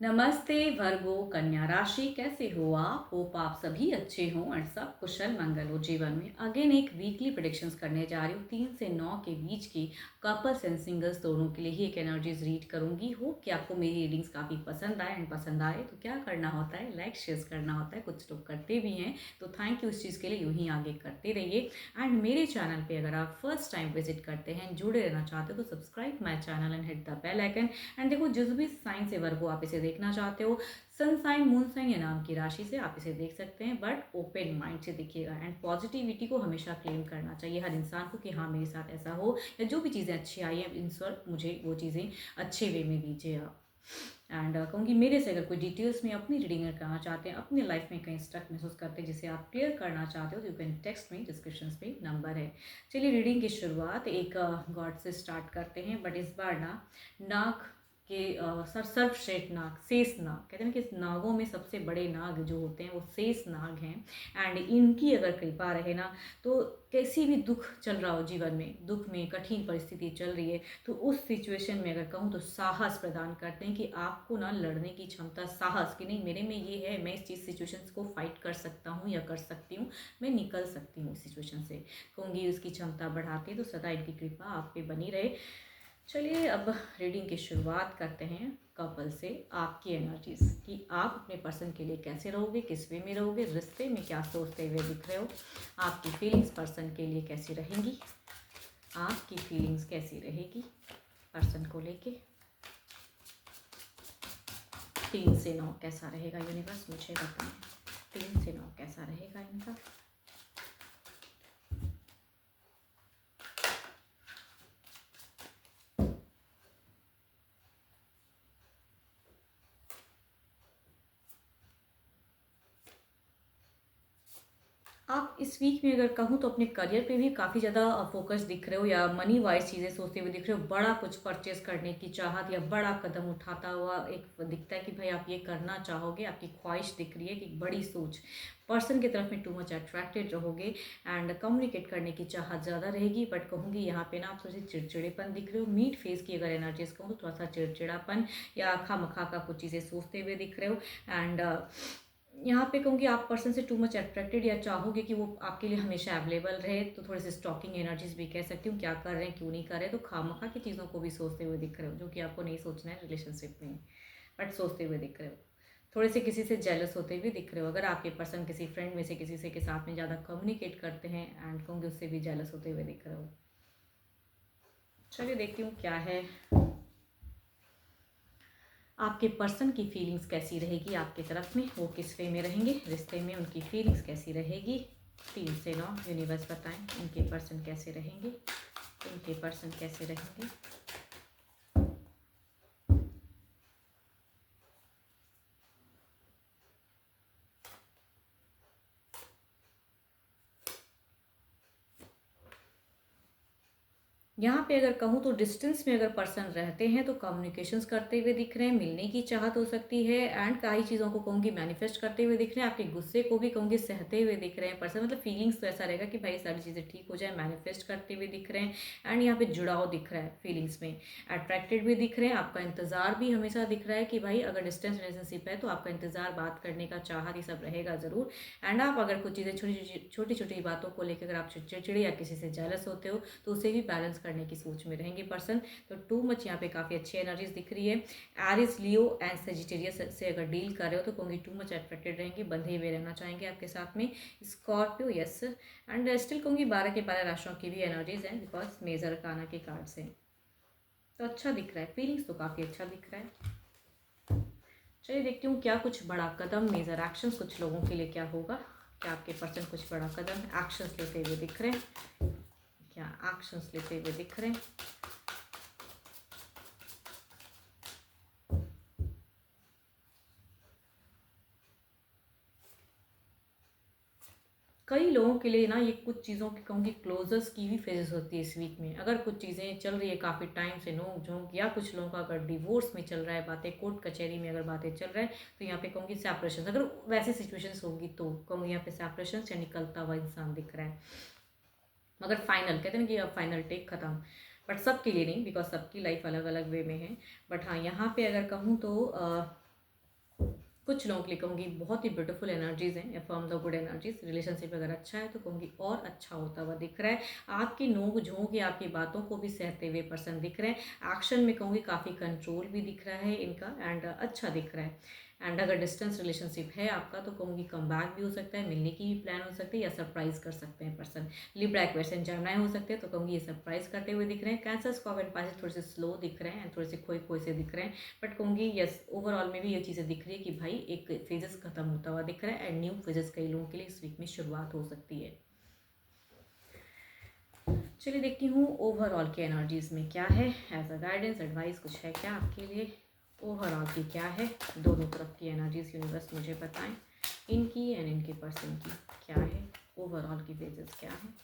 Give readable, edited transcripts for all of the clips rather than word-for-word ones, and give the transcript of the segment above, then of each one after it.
नमस्ते वर्गो कन्या राशि, कैसे हो आप? होप आप सभी अच्छे हों और सब कुशल मंगल हो जीवन में। अगेन एक वीकली प्रेडिक्शंस करने जा रही हूँ। 3 से 9 के बीच की कपल्स एंड सिंगल्स दोनों के लिए ही एक एनर्जीज रीड करूंगी। होप कि आपको मेरी रीडिंग्स काफ़ी पसंद आए एंड पसंद आए तो क्या करना होता है, लाइक शेयर करना होता है। कुछ लोग करते भी हैं तो थैंक यू इस चीज़ के लिए, यूँ ही आगे करते रहिए। एंड मेरे चैनल पर अगर आप फर्स्ट टाइम विजिट करते हैं, जुड़े रहना चाहते हो तो subscribe my channel and hit the bell icon. And देखो, जिस भी साइन से वर्गो आप इसे देखना चाहते हो, सन साइन, मून साइन या नाम की राशि से आप इसे देख सकते हैं, बट ओपन माइंड से देखिएगा। एंड पॉजिटिविटी को हमेशा क्लेम करना चाहिए हर इंसान को कि हाँ मेरे साथ ऐसा हो, या जो भी चीज़ें अच्छी आई हैं ईश्वर मुझे वो चीज़ें अच्छे वे में दीजिए आप। एंड कहूँगी मेरे से अगर कोई डिटेल्स में अपनी रीडिंग करना चाहते हैं, अपनी लाइफ में कहीं स्ट्रक महसूस करते हैं जिसे आप क्लियर करना चाहते हो, तो यू कैन टेक्स्ट में, डिस्क्रिप्शन में नंबर है। चलिए रीडिंग की शुरुआत एक गॉड से स्टार्ट करते हैं, बट इस बार नाग के सर्वश्रेष्ठ नाग, शेष नाग, कहते हैं कि इस नागों में सबसे बड़े नाग जो होते हैं वो शेष नाग हैं। एंड इनकी अगर कृपा रहे ना, तो कैसी भी दुख चल रहा हो जीवन में, दुख में कठिन परिस्थिति चल रही है, तो उस सिचुएशन में अगर कहूँ तो साहस प्रदान करते हैं कि आपको ना लड़ने की क्षमता, साहस कि नहीं मेरे में ये है, मैं इस चीज़ सिचुएशन को फाइट कर सकता हूँ या कर सकती हूँ, मैं निकल सकती हूँ इस सिचुएशन से, कहूँगी उसकी क्षमता बढ़ाती है। तो सदा इनकी कृपा आप पे बनी रहे। चलिए अब रीडिंग की शुरुआत करते हैं कपल से। आपकी एनर्जीज कि आप अपने पर्सन के लिए कैसे रहोगे, किस वे में रहोगे, रिश्ते में क्या सोचते हुए दिख रहे हो, आपकी फीलिंग्स पर्सन के लिए कैसी रहेंगी, आपकी फीलिंग्स कैसी रहेगी पर्सन को लेके। 3 से 9 कैसा रहेगा यूनिवर्स, मुझे बताएं। 3 से 9 कैसा रहेगा इनका। आप इस वीक में अगर कहूँ तो अपने करियर पे भी काफ़ी ज़्यादा फोकस दिख रहे हो, या मनी वाइज चीज़ें सोचते हुए दिख रहे हो। बड़ा कुछ परचेस करने की चाहत या बड़ा कदम उठाता हुआ एक दिखता है कि भाई आप ये करना चाहोगे, आपकी ख्वाहिश दिख रही है कि बड़ी सोच, पर्सन की तरफ में टू मच अट्रैक्टेड रहोगे। एंड कम्युनिकेट करने की चाहत ज़्यादा रहेगी, बट कहूँगी यहाँ पे ना आप थोड़ी सी चिड़चिड़ेपन दिख रहे हो। मीट फेस की अगर एनर्जीज कहूँ तो थोड़ा सा चिड़चिड़ापन या खामखा का कुछ चीज़ें सोचते हुए दिख रहे हो। एंड यहाँ पे कहूँगी आप पर्सन से टू मच अट्रैक्टेड या चाहोगे कि वो आपके लिए हमेशा अवेलेबल रहे, तो थोड़े से स्टॉकिंग एनर्जीज भी कह सकती हूँ। क्या कर रहे हैं, क्यों नहीं कर रहे, तो खामखा की चीज़ों को भी सोचते हुए दिख रहे हो, जो कि आपको नहीं सोचना है रिलेशनशिप में, बट सोचते हुए दिख रहे हो। थोड़े से किसी से जेलस होते हुए दिख रहे हो, अगर आपके पर्सन किसी फ्रेंड में से किसी से के साथ में ज़्यादा कम्युनिकेट करते हैं, एंड कहूँगी उससे भी जेलस होते हुए दिख रहे हो। चलिए देखती हूँ क्या है आपके पर्सन की फीलिंग्स कैसी रहेगी आपकी तरफ में, वो किस वे में रहेंगे, रिश्ते में उनकी फीलिंग्स कैसी रहेगी। 3 से 9 यूनिवर्स बताएं इनके पर्सन कैसे रहेंगे, इनके पर्सन कैसे रहेंगे। यहाँ पे अगर कहूँ तो डिस्टेंस में अगर पर्सन रहते हैं तो कम्युनिकेशंस करते हुए दिख रहे हैं, मिलने की चाहत हो सकती है। एंड कई चीज़ों को कहूँगी मैनिफेस्ट करते हुए दिख रहे हैं, आपके गुस्से को भी कहूँगी सहते हुए दिख रहे हैं पर्सन। मतलब फीलिंग्स तो ऐसा रहेगा कि भाई सारी चीज़ें ठीक हो जाए, मैनिफेस्ट करते हुए दिख रहे हैं। एंड यहाँ पे जुड़ाव दिख रहा है, फीलिंग्स में अट्रैक्टेड भी दिख रहे हैं। आपका इंतजार भी हमेशा दिख रहा है कि भाई अगर डिस्टेंस रिलेशनशिप है तो आपका इंतजार, बात करने का चाहत, ये सब रहेगा ज़रूर। एंड आप अगर कुछ चीज़ें छोटी छोटी बातों को लेकर अगर आप चिड़चिड़े या किसी से जेलस होते हो तो उसे भी बैलेंस करने की सोच में रहेंगे पर्सन। तो टू मच यहाँ पे काफ़ी अच्छी एनर्जीज दिख रही है। एरिस, लियो एंड सेजिटेरियस से अगर डील कर रहे हो तो कहूँगी टू मच अट्रैक्टेड रहेंगे, बंधे हुए रहना चाहेंगे आपके साथ में। स्कॉर्पियो यस, एंड स्टिल कहूँगी 12 के 12 राशियों की भी एनर्जीज हैं, बिकॉज मेजर काना के कार्ड्स हैं। तो अच्छा दिख रहा है, फीलिंग्स तो काफ़ी अच्छा दिख रहा है। चलिए देखती हूँ क्या कुछ बड़ा कदम, मेजर एक्शंस कुछ लोगों के लिए क्या होगा। क्या आपके पर्सन कुछ बड़ा कदम, एक्शंस लेते हुए दिख रहे हैं, क्या एक्शंस लेते हुए दिख रहे हैं। कई लोगों के लिए ना ये कुछ चीज़ों की कहूँगी क्लोजर्स की भी फेजेस होती है इस वीक में। अगर कुछ चीज़ें चल रही है काफ़ी टाइम से नोक झोंक, या कुछ लोगों का अगर डिवोर्स में चल रहा है बातें, कोर्ट कचहरी में अगर बातें चल रहा है, तो यहाँ पे कहूँगी सेपरेशन, अगर वैसी सिचुएशंस होगी तो कहूँगी यहाँ पे सेपरेशन से निकलता हुआ इंसान दिख रहा है। मगर फाइनल कहते हैं ना कि अब फाइनल टेक खत्म, बट सबके लिए नहीं, बिकॉज सबकी लाइफ अलग अलग वे में है। बट हाँ यहाँ पे अगर कहूँ तो कुछ लोगों के लिए कहूँगी बहुत ही ब्यूटीफुल एनर्जीज हैं, affirm the good energies. Relationship अगर अच्छा है तो कहूँगी और अच्छा होता हुआ दिख रहा है। आपकी नोक झोंक या आपकी बातों को भी सहते हुए पर्सन दिख रहे हैं। एक्शन में कहूँगी काफ़ी कंट्रोल भी दिख रहा है इनका, एंड अच्छा दिख रहा है। एंड अगर डिस्टेंस रिलेशनशिप है आपका तो कहूँगी कम बैक भी हो सकता है, मिलने की भी प्लान हो सकती है, या सरप्राइज कर सकते हैं person. Libra, Aquarius and Gemini हो सकते हैं तो कहूँगी ये सरप्राइज करते हुए दिख रहे हैं। कैंसर, स्कॉर्पियो एंड पाइसेस थोड़े से स्लो दिख रहे हैं एंड थोड़े से खोए खोए से दिख रहे हैं, बट कहूँगी यस ओवरऑल में भी ये चीज़ें दिख रही है कि भाई एक फेजेस खत्म होता हुआ दिख रहा है एंड न्यू फेजेस कई लोगों के लिए इस वीक में शुरुआत हो सकती है। चलिए देखती हूँ ओवरऑल के एनर्जीज में क्या है, एज अ गाइडेंस एडवाइस कुछ है क्या आपके लिए। ओवरऑल की क्या है, दोनों तरफ की एनर्जीज यूनिवर्स मुझे बताएं, इनकी एंड इनके पर्सन की क्या है, ओवरऑल की फेजेस क्या है।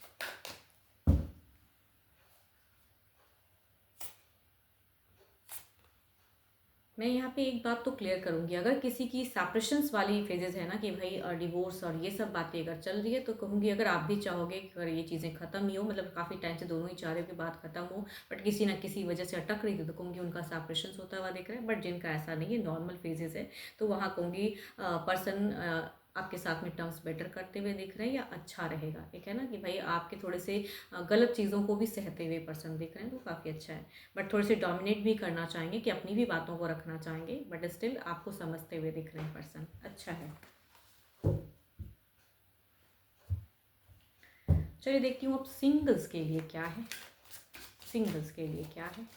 मैं यहाँ पे एक बात तो क्लियर करूँगी, अगर किसी की सेपरेशंस वाली फेजेस है ना कि भाई डिवोर्स और ये सब बातें अगर चल रही है तो कहूँगी अगर आप भी चाहोगे कि अगर ये चीज़ें ख़त्म ही हो, मतलब काफ़ी टाइम से दोनों ही चाह रहे हो कि बात ख़त्म हो, बट किसी ना किसी वजह से अटक रही थी, तो कहूँगी उनका सेपरेशंस होता हुआ दिख रहा है। बट जिनका ऐसा नहीं है, नॉर्मल फेजेस है, तो वहाँ कहूँगी पर्सन आपके साथ में टर्म्स बेटर करते हुए दिख रहे हैं या अच्छा रहेगा। एक है ना कि भाई आपके थोड़े से गलत चीज़ों को भी सहते हुए पर्सन दिख रहे हैं, तो काफ़ी अच्छा है। बट थोड़े से डोमिनेट भी करना चाहेंगे कि अपनी भी बातों को रखना चाहेंगे, बट स्टिल आपको समझते हुए दिख रहे हैं पर्सन, अच्छा है। चलिए देखती हूँ अब सिंगल्स के लिए क्या है, सिंगल्स के लिए क्या है।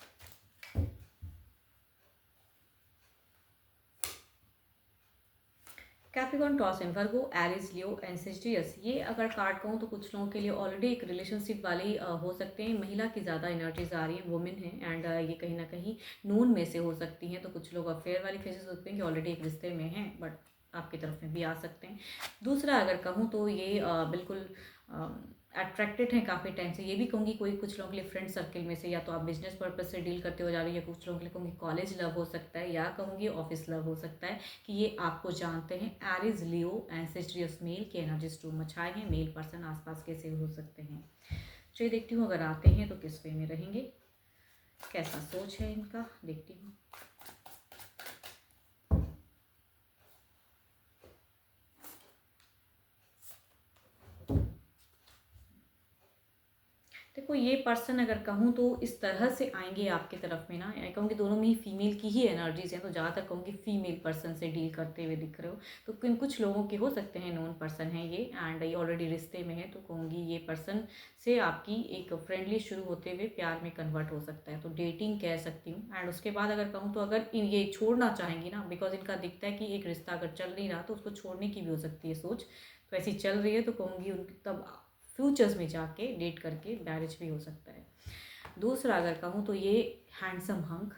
Capricorn, taurus and Virgo, Aries, Leo and Sagittarius, ये अगर कार्ड कहूँ तो कुछ लोगों के लिए ऑलरेडी एक रिलेशनशिप वाली हो सकते हैं। महिला की ज़्यादा एनर्जीज आ रही है, वुमेन है, एंड ये कहीं ना कहीं नून में से हो सकती हैं। तो कुछ लोग अफेयर वाली फेजेस होते हैं कि ऑलरेडी एक रिश्ते में हैं, बट आपकी तरफ में भी आ सकते हैं। दूसरा अगर कहूँ तो ये बिल्कुल अट्रैक्टेड हैं काफ़ी टाइम से, ये भी कहूँगी कोई कुछ लोगों के लिए फ्रेंड सर्कल में से, या तो आप बिजनेस पर्पज से डील करते हो जा रही है, या कुछ लोगों के लिए कहूँगी कॉलेज लव हो सकता है, या कहूँगी ऑफिस लव हो सकता है कि ये आपको जानते हैं। Aries, Leo and Sagittarius male के एनर्जीज टू मचाए हैं, मेल पर्सन आसपास कैसे हो सकते हैं। चलिए देखती हूँ अगर आते हैं तो किस वे में रहेंगे, कैसा सोच है इनका, देखती हूँ। देखो ये पर्सन अगर कहूँ तो इस तरह से आएंगे आपकी तरफ में ना, या कहूँगी दोनों में ही फीमेल की ही एनर्जीज हैं, तो ज़्यादातर कहूँगी फीमेल पर्सन से डील करते हुए दिख रहे हो। तो कुछ लोगों के हो सकते हैं नॉन पर्सन है ये, एंड ये ऑलरेडी रिश्ते में है, तो कहूँगी ये पर्सन से आपकी एक फ्रेंडली शुरू होते हुए प्यार में कन्वर्ट हो सकता है, तो डेटिंग कह सकती हूँ। एंड उसके बाद अगर कहूँ तो अगर ये छोड़ना चाहेंगी ना, बिकॉज इनका दिखता है कि एक रिश्ता अगर चल नहीं रहा तो उसको छोड़ने की भी हो सकती है सोच, तो ऐसी चल रही है, तो कहूँगी उनकी तब फ्यूचर्स में जाके डेट करके मैरिज भी हो सकता है। दूसरा अगर कहूँ तो ये हैंडसम हंक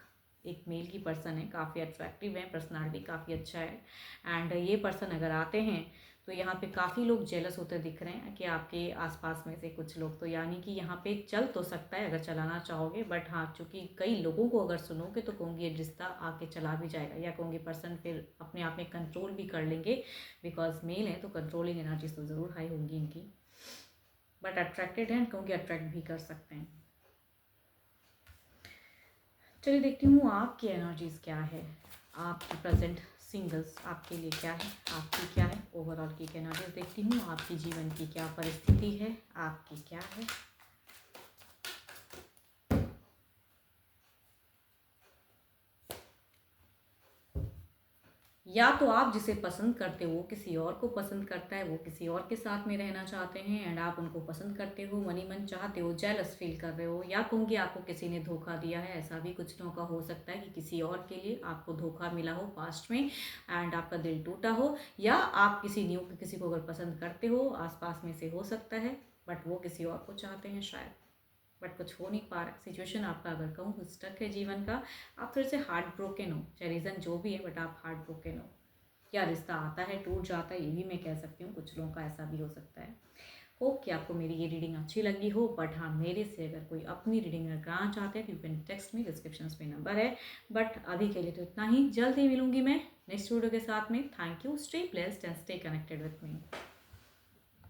एक मेल की पर्सन है, काफ़ी अट्रैक्टिव है, पर्सनालिटी काफ़ी अच्छा है, एंड ये पर्सन अगर आते हैं तो यहाँ पे काफ़ी लोग जेलस होते दिख रहे हैं कि आपके आसपास में से कुछ लोग, तो यानी कि यहाँ पे चल तो सकता है अगर चलाना चाहोगे, बट हाँ चूँकि कई लोगों को अगर सुनोगे तो कहूँगी ये रिश्ता आके चला भी जाएगा, या कहूँगी पर्सन फिर अपने आप में कंट्रोल भी कर लेंगे, बिकॉज मेल है तो कंट्रोलिंग एनर्जीज तो ज़रूर हाई होंगी इनकी, बट अट्रैक्टेड हैं, कहूँगी अट्रैक्ट भी कर सकते हैं। चलिए देखती हूँ आपकी एनर्जीज क्या है, आपकी प्रेजेंट सिंगल्स आपके लिए क्या है, आपकी क्या है, ओवरऑल की एनर्जीज देखती हूँ, आपकी जीवन की क्या परिस्थिति है, आपकी क्या है। या तो आप जिसे पसंद करते हो किसी और को पसंद करता है, वो किसी और के साथ में रहना चाहते हैं, एंड आप उनको पसंद करते हो, मनी मन चाहते हो, जेलस फील कर रहे हो, या कहूँगी आपको किसी ने धोखा दिया है, ऐसा भी कुछ लोगों का हो सकता है कि किसी और के लिए आपको धोखा मिला हो पास्ट में एंड आपका दिल टूटा हो, या आप किसी को अगर पसंद करते हो आसपास में से हो सकता है, बट वो किसी और को चाहते हैं शायद, बट कुछ हो नहीं पा रहा। सिचुएशन आपका अगर कहूँ स्टक है जीवन का, आप थोड़े से हार्ट ब्रोकन हो, चाहे रीज़न जो भी है, बट आप हार्ट ब्रोकन हो, या रिश्ता आता है टूट जाता है, ये भी मैं कह सकती हूँ, कुछ लोगों का ऐसा भी हो सकता है। होप कि आपको मेरी ये रीडिंग अच्छी लगी हो, बट हाँ मेरे से अगर कोई अपनी रीडिंग अगर कराना चाहते हैं तो you can text me, description में नंबर है। बट अभी के लिए तो इतना ही, जल्द ही मिलूंगी मैं नेक्स्ट वीडियो के साथ में। Thank you, stay blessed and stay connected with me.